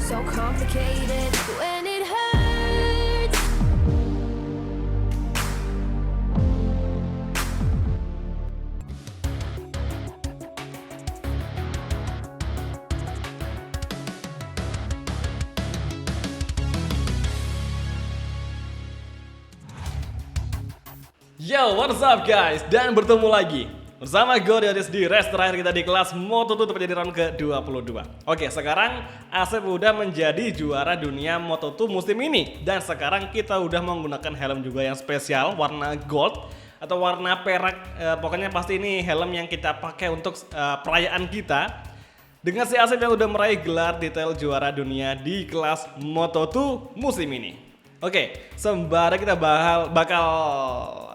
so complicated when it hurts. Yo, what's up guys? Dan bertemu lagi bersama gue Diotis di race terakhir kita di kelas Moto2 tepatnya di round ke-22. Oke, sekarang Asep udah menjadi juara dunia Moto2 musim ini. Dan sekarang kita udah menggunakan helm juga yang spesial warna gold atau warna perak. Pokoknya pasti ini helm yang kita pakai untuk perayaan kita. Dengan si Asep yang udah meraih gelar detail juara dunia di kelas Moto2 musim ini. Oke, sembari kita bakal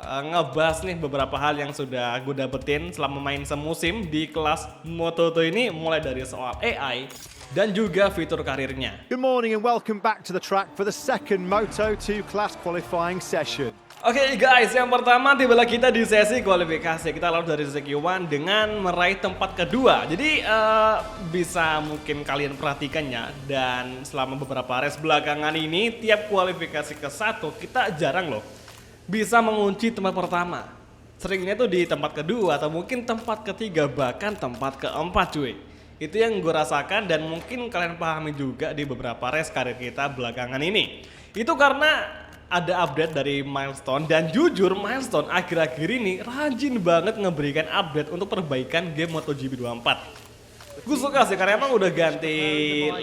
ngebahas nih beberapa hal yang sudah gue dapetin selama main semusim di kelas Moto2 ini, mulai dari soal AI dan juga fitur karirnya. Good morning and welcome back to the track for the second Moto2 class qualifying session. Oke guys, yang pertama tibalah kita di sesi kualifikasi. Kita lalu dari sesi Q1 dengan meraih tempat kedua. Jadi bisa mungkin kalian perhatikannya. Dan selama beberapa race belakangan ini, tiap kualifikasi ke satu kita jarang loh bisa mengunci tempat pertama. Seringnya tuh di tempat kedua atau mungkin tempat ketiga, bahkan tempat keempat cuy. Itu yang gue rasakan dan mungkin kalian pahami juga di beberapa race karir kita belakangan ini. Itu karena ada update dari Milestone dan jujur Milestone akhir-akhir ini rajin banget ngeberikan update untuk perbaikan game MotoGP 24. Gue suka sih karena emang udah ganti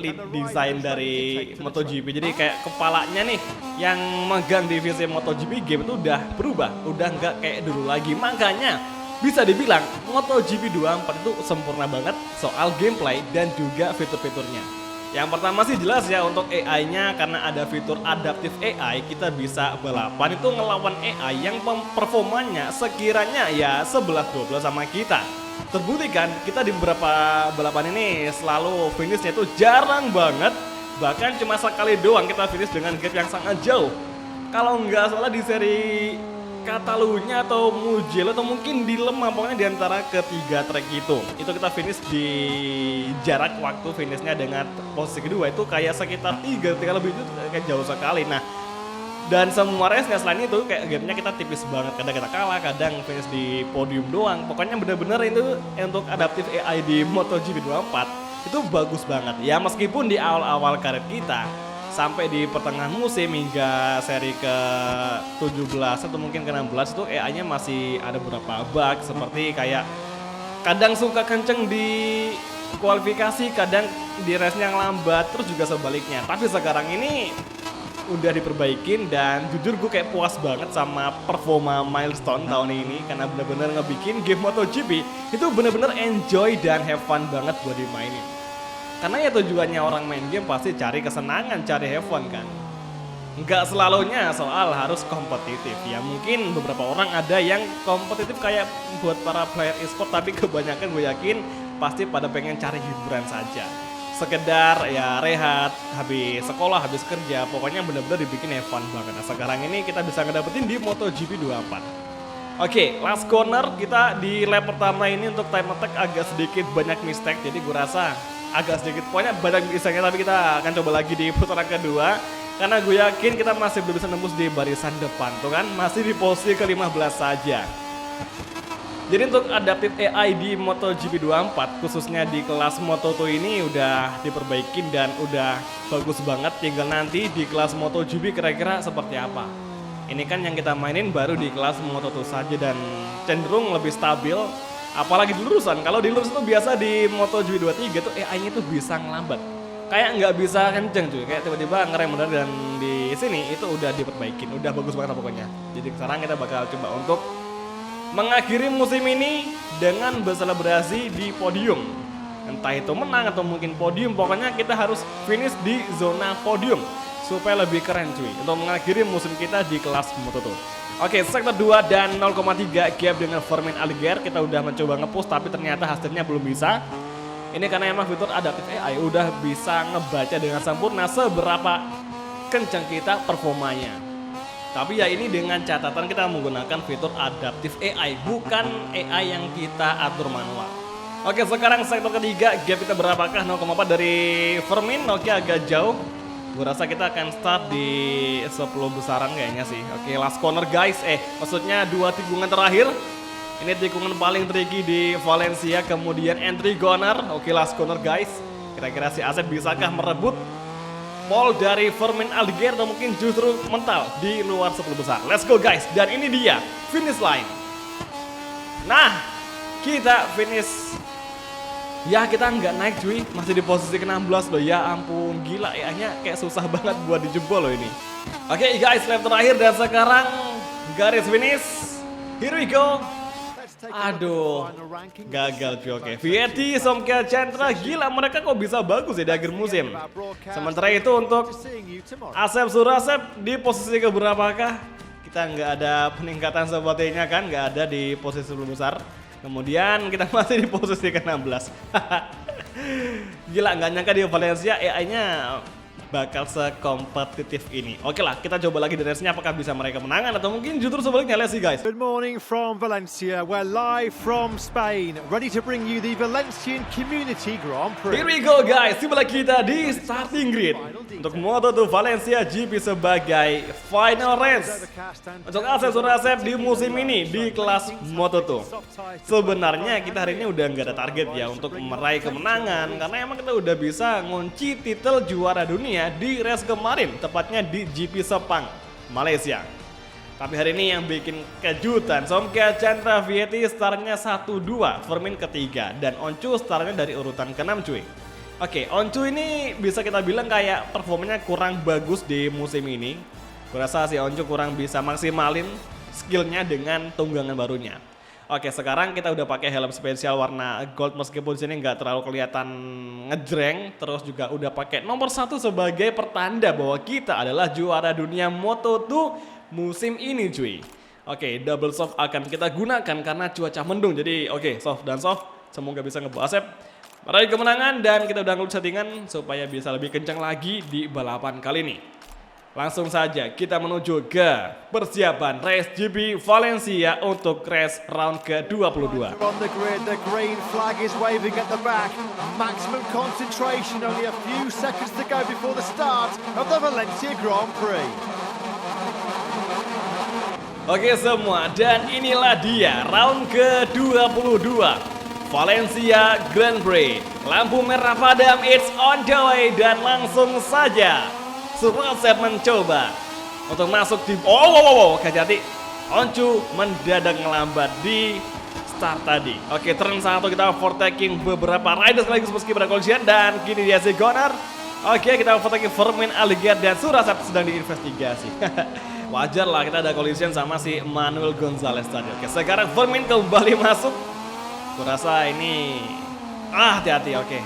lead design dari MotoGP. Jadi kayak kepalanya nih yang megang divisi MotoGP game itu udah berubah, udah nggak kayak dulu lagi. Makanya bisa dibilang MotoGP 24 itu sempurna banget soal gameplay dan juga fitur-fiturnya. Yang pertama sih jelas ya untuk AI-nya, karena ada fitur adaptif AI, kita bisa balapan itu ngelawan AI yang performanya sekiranya ya 11-12 sama kita. Terbuktikan kita di beberapa balapan ini selalu finishnya itu jarang banget, bahkan cuma sekali doang kita finish dengan gap yang sangat jauh. Kalau nggak salah di seri Catalunya atau Mugello atau mungkin di Lemah, pokoknya di antara ketiga track itu kita finish di jarak waktu finishnya dengan posisi kedua itu kayak sekitar 3 lebih, itu kayak jauh sekali. Nah, dan semua race selain itu kayak gamenya kita tipis banget, kadang kita kalah, kadang finish di podium doang. Pokoknya bener-bener itu untuk adaptif AI di MotoGP 24 itu bagus banget ya, meskipun di awal-awal karir kita sampai di pertengahan musim hingga seri ke-17 atau mungkin ke-16 itu AI-nya masih ada beberapa bug, seperti kayak kadang suka kenceng di kualifikasi, kadang di race-nya lambat, terus juga sebaliknya. Tapi sekarang ini udah diperbaikin dan jujur gue kayak puas banget sama performa Milestone tahun ini, karena bener-bener ngebikin game MotoGP itu bener-bener enjoy dan have fun banget buat dimainin. Karena ya tujuannya orang main game pasti cari kesenangan, cari have fun kan. Nggak selalunya soal harus kompetitif ya. Mungkin beberapa orang ada yang kompetitif kayak buat para player e-sport, tapi kebanyakan gue yakin pasti pada pengen cari hiburan saja. Sekedar ya rehat, habis sekolah, habis kerja, pokoknya bener-bener dibikin have fun banget. Nah sekarang ini kita bisa ngedapetin di MotoGP 24. Oke, last corner kita di lap pertama ini untuk time attack agak sedikit banyak mistake, jadi gue rasa agak sedikit, pokoknya banyak mistake, tapi kita akan coba lagi di putaran kedua karena gue yakin kita masih belum bisa nembus di barisan depan tuh kan, masih di posisi ke-15 saja. Jadi untuk adaptif AI di MotoGP 24 khususnya di kelas Moto2 ini udah diperbaikin dan udah bagus banget, tinggal nanti di kelas MotoGP kira-kira seperti apa. Ini kan yang kita mainin baru di kelas Moto2 saja dan cenderung lebih stabil. Apalagi di lurusan, kalau di lurus itu biasa di MotoGP 23 tuh AI-nya tuh bisa ngelambat. Kayak nggak bisa kenceng cuy, kayak tiba-tiba ngerem bener, dan di sini itu udah diperbaikin, udah bagus banget pokoknya. Jadi sekarang kita bakal coba untuk mengakhiri musim ini dengan berselebrasi di podium. Entah itu menang atau mungkin podium, pokoknya kita harus finish di zona podium supaya lebih keren cuy untuk mengakhiri musim kita di kelas Moto2. Oke, sektor 2 dan 0,3 gap dengan Fermin Alligator. Kita udah mencoba nge-push tapi ternyata hasilnya belum bisa. Ini karena emang fitur adaptif AI udah bisa ngebaca dengan sempurna seberapa kencang kita performanya. Tapi ya ini dengan catatan kita menggunakan fitur adaptif AI, bukan AI yang kita atur manual. Oke, sekarang sektor ketiga, gap kita berapakah? 0,4 dari Firmin. Oke, agak jauh. Gue rasa kita akan start di 10 besaran kayaknya sih. Oke, last corner guys. Maksudnya 2 tikungan terakhir. Ini tikungan paling tricky di Valencia. Kemudian entry corner. Oke, last corner guys. Kira-kira si Asep bisakah merebut pole dari Firmin Aldeguer atau mungkin justru mental di luar 10 besar. Let's go guys. Dan ini dia finish line. Nah, kita finish. Ya kita nggak naik cuy, masih di posisi ke-16 loh. Ya ampun, gila ya, kayak susah banget buat dijebol loh ini. Oke guys, lap terakhir dan sekarang garis finish. Here we go. Aduh, gagal cuy. Oke, Vietti, Somkia, Chandra, gila mereka kok bisa bagus ya di akhir musim. Sementara itu untuk Asep Surasep di posisi keberapakah? Kita nggak ada peningkatan sepertinya kan, nggak ada di posisi 10 besar. Kemudian kita masih di posisi ke-16. Gila, nggak nyangka di Valencia AI-nya bakal sekompetitif ini. Oke lah, kita coba lagi di race-nya apakah bisa mereka menangan atau mungkin justru sebaliknya. Let's see guys. Good morning from Valencia. We're live from Spain, ready to bring you the Valencian Community Grand Prix. Here we go guys, tiba kita di starting grid untuk Moto2 Valencia GP sebagai final race untuk Asep Surasep di musim ini di kelas Moto2. Sebenarnya kita hari ini udah nggak ada target ya untuk meraih kemenangan karena emang kita udah bisa ngunci titel juara dunia di race kemarin, tepatnya di GP Sepang, Malaysia. Tapi hari ini yang bikin kejutan, Somkia, Chandra, Vietti startnya 1-2, Firmin ketiga, dan Oncu startnya dari urutan ke-6 cuy. Oke, Oncu ini bisa kita bilang kayak performanya kurang bagus di musim ini. Kurasa si Oncu kurang bisa maksimalin skillnya dengan tunggangan barunya. Oke, sekarang kita udah pakai helm spesial warna gold meskipun sini nggak terlalu kelihatan ngejreng. Terus juga udah pakai nomor 1 sebagai pertanda bahwa kita adalah juara dunia Moto2 musim ini cuy. Oke, double soft akan kita gunakan karena cuaca mendung. Jadi oke, soft dan soft semoga bisa ngebawa Asep meraih kemenangan dan kita udah ngelup settingan supaya bisa lebih kencang lagi di balapan kali ini. Langsung saja kita menuju ke persiapan race GP Valencia untuk race round ke-22. On the grid, the green flag is waving at the back. Maximum concentration, only a few seconds to go before the start of the Valencia Grand Prix. Oke semua, dan inilah dia round ke-22 Valencia Grand Prix. Lampu merah padam, it's on the way, dan langsung saja Surasep mencoba untuk masuk di hati-hati. Oncu mendadak ngelambat di start tadi. Oke, turn 1 kita overtaking beberapa riders sekaligus meski berkolisian dan kini dia si corner. Oke, kita overtaking Firmin Aldeguer dan Surasep sedang diinvestigasi. Wajar lah kita ada collision sama si Manuel Gonzalez tadi. Oke, sekarang Firmin kembali masuk. Kurasa ini hati-hati. Oke,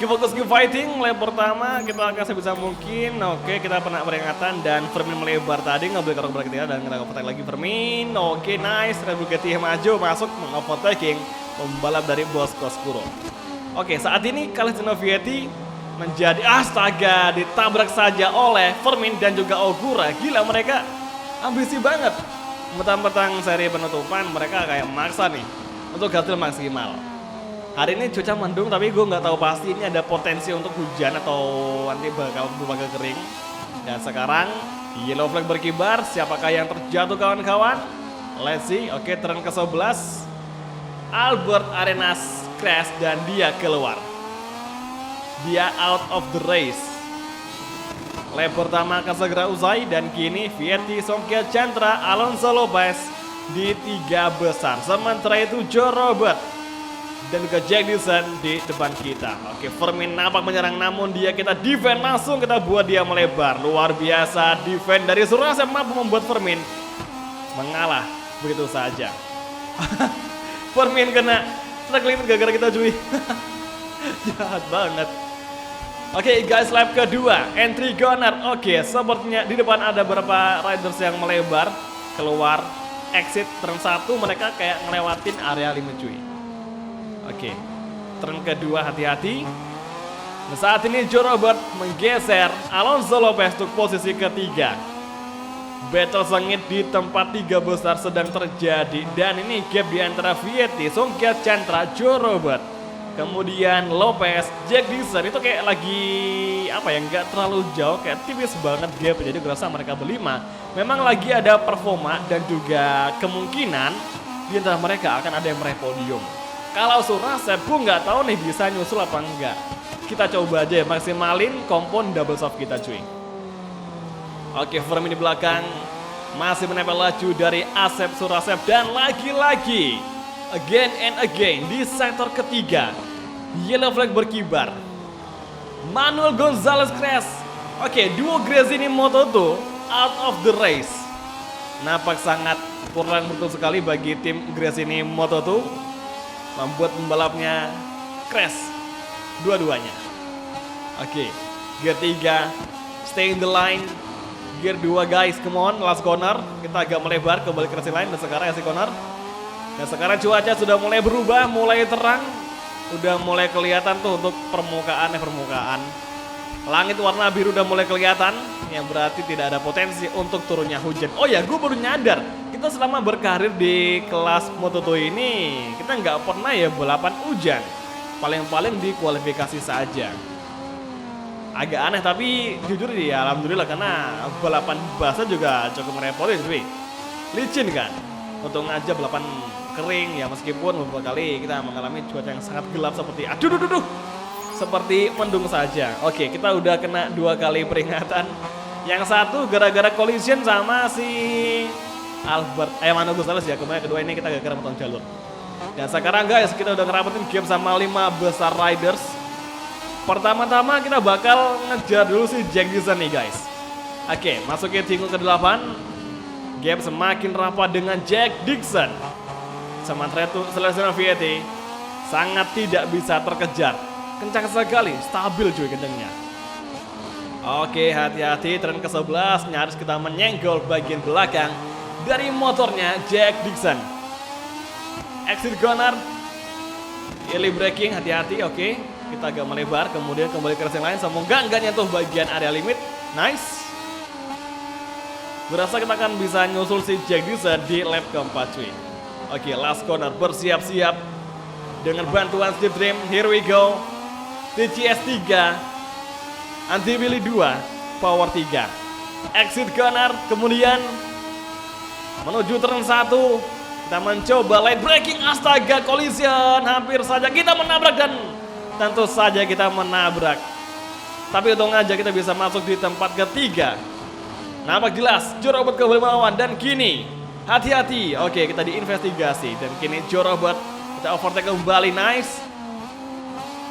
keep fokus, keep fighting. Lap pertama kita akan sebisa mungkin. Oke, kita pernah peringatan dan Firmin melebar tadi ngambil ke rock ketiga dan kita overtake lagi Firmin. Oke, nice. Red Bull GT maju masuk mengovertaking pembalap dari Bosco Scuro. Oke, saat ini Calestino Vietti menjadi astaga ditabrak saja oleh Firmin dan juga Ogura. Gila, mereka ambisi banget. Mentang-mentang seri penutupan mereka kayak maksa nih untuk hasil maksimal. Hari ini cuaca mendung tapi gue nggak tahu pasti ini ada potensi untuk hujan atau nanti bakal berubah kering. Dan sekarang yellow flag berkibar. Siapakah yang terjatuh kawan-kawan? Let's see. Oke, turn ke-11 Albert Arenas crash dan dia keluar. Dia out of the race. Lap pertama akan segera usai dan kini Vietti, Somkia, Chandra, Alonso Lopez di 3 besar. Sementara itu Joe Robert dan juga Jack Dixon di depan kita. Oke, Firmin nampak menyerang namun kita defend langsung, kita buat dia melebar. Luar biasa defend dari Surasep mampu membuat Firmin mengalah begitu saja. Firmin kena track limit gara-gara kita cuy. Jahat banget. Oke guys, lap kedua entry corner. Oke, sepertinya di depan ada beberapa riders yang melebar keluar exit turn 1, mereka kayak ngelewatin area limit cuy. Oke, turn kedua hati-hati. Nah, saat ini Joe Robert menggeser Alonso Lopez untuk posisi ketiga. Battle sengit di tempat 3 besar sedang terjadi dan ini gap di antara Vietti, Somkia, Chandra, Joe Robert kemudian Lopez, Jack Dixon itu kayak lagi apa ya, nggak terlalu jauh, kayak tipis banget gap. Jadi gue rasa mereka berlima memang lagi ada performa dan juga kemungkinan di antara mereka akan ada yang meraih podium. Kalau Surasep gue nggak tahu nih bisa nyusul apa enggak. Kita coba aja maksimalin kompon double soft kita cuy. Oke, Firm di belakang masih menempel laju dari Asep Surasep dan lagi-lagi again and again di sektor ketiga yellow flag berkibar. Manuel Gonzalez Crash. Oke, duo Gresini Moto2 out of the race. Nampak sangat kurang beruntung sekali bagi tim Gresini Moto2 membuat pembalapnya crash dua-duanya. Oke, gear 3 stay in the line. Gear 2 guys, come on, last corner. Kita agak melebar kembali ke racing line dan sekarang racing corner. Dan sekarang cuaca sudah mulai berubah, mulai terang. Udah mulai kelihatan tuh untuk permukaan. Langit warna biru udah mulai kelihatan, yang berarti tidak ada potensi untuk turunnya hujan. Oh ya, gue baru nyadar, kita selama berkarir di kelas Moto2 ini, kita nggak pernah ya balapan hujan. Paling-paling di kualifikasi saja. Agak aneh tapi jujur ya alhamdulillah, karena balapan basah juga cukup merepotin cuy. Licin kan. Untuk aja balapan kering ya, meskipun beberapa kali kita mengalami cuaca yang sangat gelap seperti seperti mendung saja. Oke, kita udah kena 2 kali peringatan. Yang satu gara-gara collision sama si Manuel Gonzalez ya. Kemudian kedua ini kita gara-gara motong jalur. Dan sekarang guys, kita udah ngerapetin game sama 5 besar riders. Pertama-tama kita bakal ngejar dulu si Jack Dixon nih guys. Oke, masukin tinggal ke-8. Game semakin rapat dengan Jack Dixon. Sementara itu Celestino Vietti sangat tidak bisa terkejar. Kencang sekali, stabil cuy kencangnya. Oke, hati-hati, tren ke-11 nyaris kita menyenggol bagian belakang dari motornya Jack Dixon. Exit corner, early braking, hati-hati. Oke, kita agak melebar, kemudian kembali ke racing line. Semoga enggak nyentuh bagian area limit. Nice. Berasa kita akan bisa nyusul si Jack Dixon di lap keempat cuy. Oke, last corner, bersiap-siap dengan bantuan Steve Dream. Here we go. TCS 3, Anti-Billy 2, Power 3. Exit corner, kemudian menuju turn 1. Kita mencoba light braking, astaga, collision. Hampir saja kita menabrak dan tentu saja kita menabrak. Tapi untung aja kita bisa masuk di tempat ketiga. Nampak jelas Joe Robert kembali melawan dan kini hati-hati. Oke, kita diinvestigasi dan kini Joe Robert kita overtake kembali. Nice.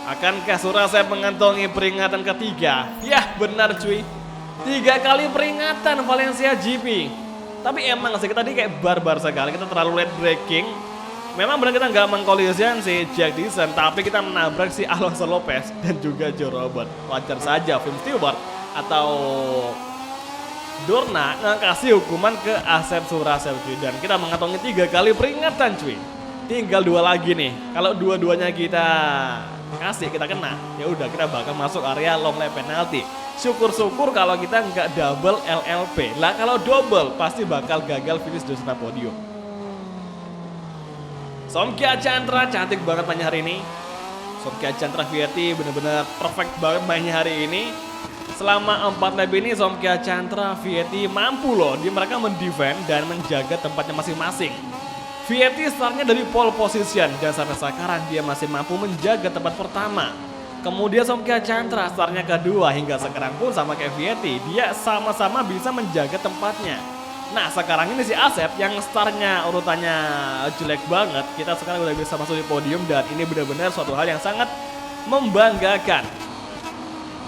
Akankah Surasep mengantongi peringatan ketiga? Yah, benar cuy. 3 kali peringatan Valencia GP. Tapi emang sih kita tadi kayak barbar sekali. Kita terlalu late braking. Memang benar kita nggak mengkolisian si Jack Dixon, tapi kita menabrak si Alonso Lopez dan juga Joe Robert. Wajar saja Tim Stewart atau Dorna ngasih hukuman ke Asep Surasep cuy. Dan kita mengantongi 3 kali peringatan cuy. Tinggal 2 lagi nih. Kalau dua-duanya kita kasih, kita kena, ya udah kita bakal masuk area long lap penalty. Syukur-syukur kalau kita nggak double LLP. Lah kalau double pasti bakal gagal finish di zona podium. Somkia Chandra cantik banget mainnya hari ini. Somkia Chandra Vietti bener-bener perfect banget mainnya hari ini. Selama 4 lap ini Somkia Chandra Vietti mampu loh dia mereka mendefend dan menjaga tempatnya masing-masing. Vietti startnya dari pole position dan sampai sekarang dia masih mampu menjaga tempat pertama. Kemudian Somkia Chandra startnya kedua hingga sekarang pun sama kayak Vietti, dia sama-sama bisa menjaga tempatnya. Nah sekarang ini si Asep yang startnya urutannya jelek banget, kita sekarang udah bisa masuk di podium dan ini benar-benar suatu hal yang sangat membanggakan.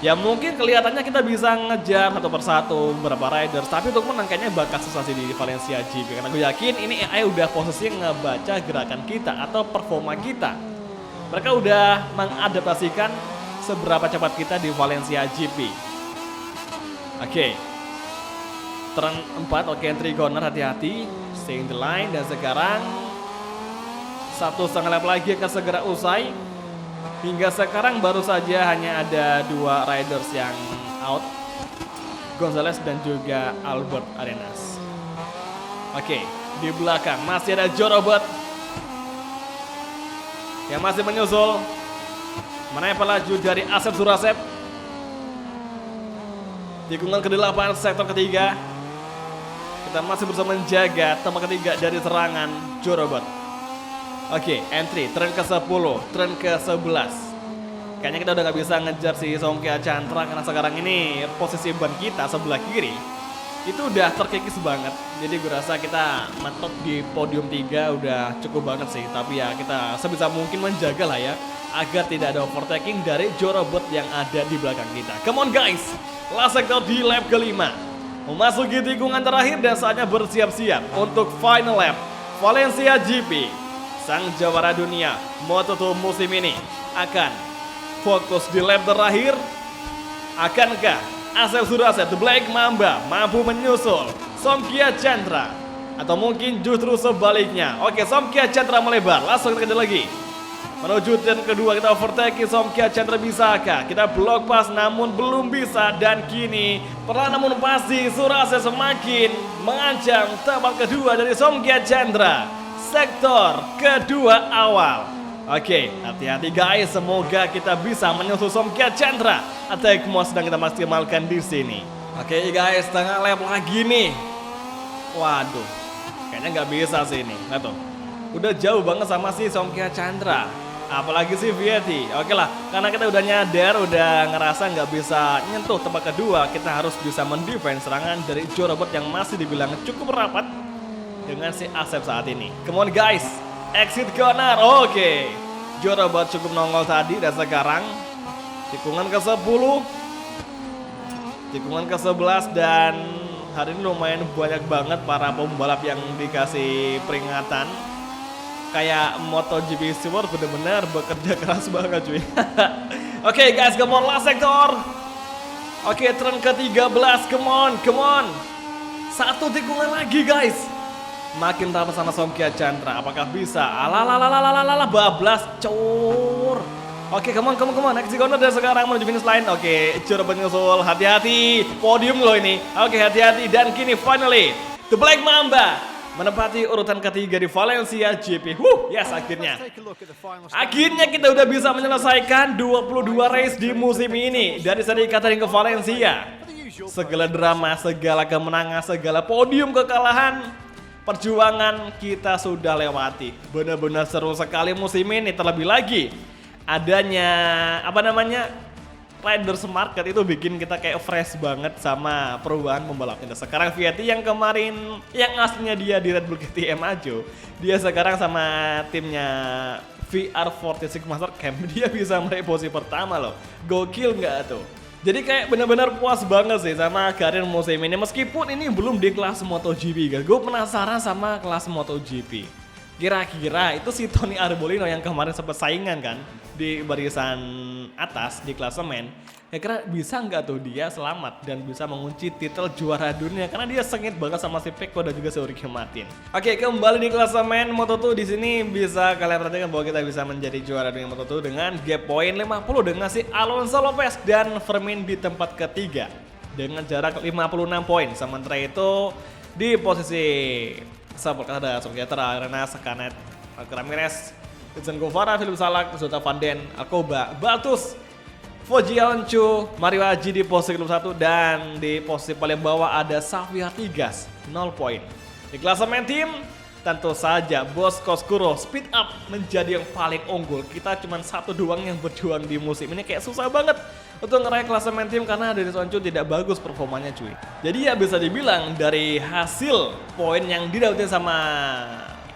Ya mungkin kelihatannya kita bisa ngejar satu persatu beberapa riders, tapi untuk menang kayaknya bakal susah sih di Valencia GP. Karena gue yakin ini AI udah posisi ngebaca gerakan kita atau performa kita. Mereka udah mengadaptasikan seberapa cepat kita di Valencia GP. Oke. Turn 4, oke, entry corner, hati-hati. Stay in the line dan sekarang 1,5 lap lagi akan segera usai. Hingga sekarang baru saja hanya ada 2 riders yang out, Gonzalez dan juga Albert Arenas. Oke, di belakang masih ada Joe Robert yang masih menyusul. Mana yang pelaju dari Asep Surasep. Tikungan ke-8 sektor ketiga. Kita masih berusaha menjaga tempat ketiga dari serangan Jorobot. Oke, entry, turn ke-10, turn ke-11. Kayaknya kita udah gak bisa ngejar si Somkia Chantra karena sekarang ini posisi ban kita sebelah kiri itu udah terkikis banget. Jadi gue rasa kita mentok di podium 3 udah cukup banget sih. Tapi ya kita sebisa mungkin menjaga lah ya agar tidak ada overtaking dari Jorobot yang ada di belakang kita. Come on guys, last sector di lap kelima. Memasuki tikungan terakhir dan saatnya bersiap-siap untuk final lap Valencia GP. Sang jawara dunia Moto2 musim ini akan fokus di lap terakhir. Akankah Asep Surasep The Black Mamba mampu menyusul Somkia Chantra? Atau mungkin justru sebaliknya? Oke, Somkia Chantra melebar. Langsung kita lagi menuju turn kedua, kita overtake Somkia Chantra. Bisakah kita block pass? Namun belum bisa. Dan kini perlahan namun pasti Surasep semakin mengancam tempat kedua dari Somkia Chantra sektor kedua awal. Oke, hati-hati guys. Semoga kita bisa menyusul Somkia Chantra. Attack mode sedang kita maksimalkan di sini. Oke guys, tengah lap lagi nih. Waduh, kayaknya nggak bisa sih ini. Lihat tuh, udah jauh banget sama si Somkia Chantra. Apalagi si Vietti. Oke lah, karena kita udah nyadar, udah ngerasa nggak bisa nyentuh tempat kedua, kita harus bisa mendefense serangan dari Jorobot yang masih dibilang cukup rapat dengan si Asep saat ini. Come on guys, exit corner. Oke, Jorobot cukup nongol tadi dan sekarang tikungan ke-10, tikungan ke-11 dan hari ini lumayan banyak banget para pembalap yang dikasih peringatan. Kayak MotoGP Sport bener-bener bekerja keras banget cuy. Oke guys, come on last sector. Oke, turn ke-13, come on, come on. Satu tikungan lagi guys. Makin rapat sama Somkia Chantra, apakah bisa? Alalalalalalala, bablas, cur. Oke, come on, next corner dan sekarang menuju finish line. Oke, Jorobot nyusul, hati-hati, podium loh ini. Oke, hati-hati, dan kini finally, The Black Mamba menempati urutan ketiga di Valencia GP. Yes, akhirnya. Akhirnya kita udah bisa menyelesaikan 22 race di musim ini. Dari seri Qatar ke Valencia. Segala drama, segala kemenangan, segala podium kekalahan, perjuangan kita sudah lewati. Benar-benar seru sekali musim ini. Terlebih lagi adanya Riders Market itu bikin kita kayak fresh banget sama perubahan pembalapnya. Sekarang Vietti yang kemarin yang aslinya dia di Red Bull KTM aja, dia sekarang sama timnya VR46 Master Camp, dia bisa meraih posisi pertama loh. Gokil nggak tuh? Jadi kayak benar-benar puas banget sih sama karir musim ini. Meskipun ini belum di kelas MotoGP guys, gue penasaran sama kelas MotoGP. Kira-kira itu si Tony Arbolino yang kemarin sempat saingan kan di barisan atas di klasemen. Kira-kira bisa nggak tuh dia selamat dan bisa mengunci titel juara dunia karena dia sengit banget sama si Pecco dan juga si Jorge Martin. Oke, kembali di klasemen Moto2 di sini bisa kalian perhatikan bahwa kita bisa menjadi juara dunia Moto2 dengan gap point 50 dengan si Alonso Lopez dan Vermin di tempat ketiga dengan jarak 56 poin. Sementara itu di posisi support ada Somkia Chantra, Renas, Canet, Ramirez, Vincent Guevara, Philip Salak, Zota Van Den, Alcoba, Baltus, Fojiancu, Mario Aji di posisi 1 dan di posisi paling bawah ada Xavier Tigas 0 poin. Di klasemen tim tentu saja Bos Koskuro speed up menjadi yang paling unggul. Kita cuma satu doang yang berjuang di musim ini, kayak susah banget untuk ngeraih klasemen tim karena Dennis Oncu tidak bagus performanya cuy. Jadi ya bisa dibilang dari hasil poin yang didapetin sama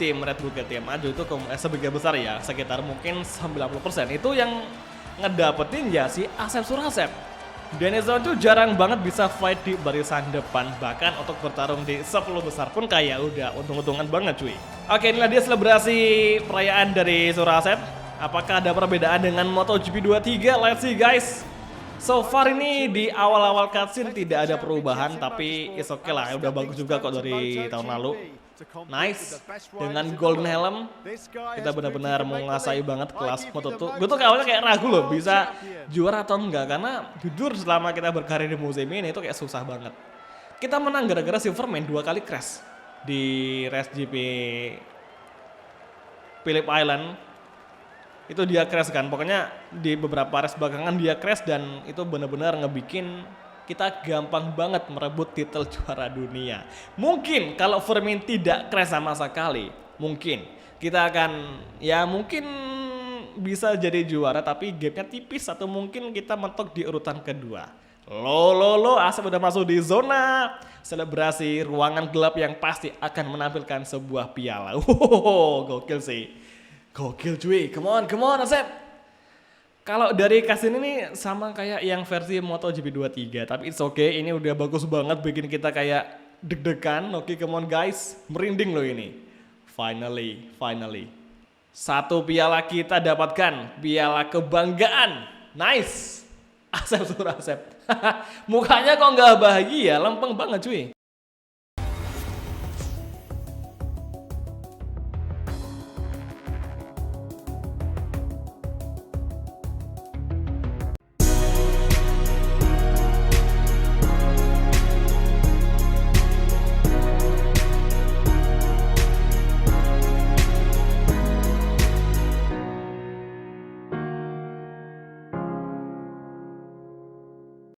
tim Red Bull KTM Ajo itu sebagian besar ya, sekitar mungkin 90% itu yang ngedapetin ya si Asep Surasep. Dennis Oncu jarang banget bisa fight di barisan depan, bahkan untuk bertarung di 10 besar pun kayak udah untung-untungan banget cuy. Oke, inilah dia selebrasi perayaan dari Surasep. Apakah ada perbedaan dengan MotoGP 23? Let's see guys. So far ini di awal-awal cutscene tidak ada perubahan, tapi it's okay lah, udah bagus juga kok dari tahun lalu. Nice, dengan golden helm kita benar-benar menguasai banget kelas Moto2. Gue tuh awalnya kayak ragu loh bisa juara atau enggak, karena jujur selama kita berkarir di musim ini itu kayak susah banget. Kita menang gara-gara Silverman 2 kali crash di race GP Phillip Island. itu dia crash kan. Pokoknya di beberapa race belakangan dia crash dan itu benar-benar ngebikin kita gampang banget merebut titel juara dunia. Mungkin kalau Vermin tidak crash sama sekali, mungkin kita akan ya mungkin bisa jadi juara tapi gapnya tipis atau mungkin kita mentok di urutan kedua. Lo, Asep udah masuk di zona selebrasi ruangan gelap yang pasti akan menampilkan sebuah piala. Gokil sih. Gokil cuy, come on Asep. Kalau dari kasino ini sama kayak yang versi MotoGP 23, tapi it's okay, ini udah bagus banget bikin kita kayak deg-degan. Oke, come on guys, merinding loh ini. Finally. Satu piala kita dapatkan, piala kebanggaan. Nice. Asep. Mukanya kok nggak bahagia, lempeng banget cuy.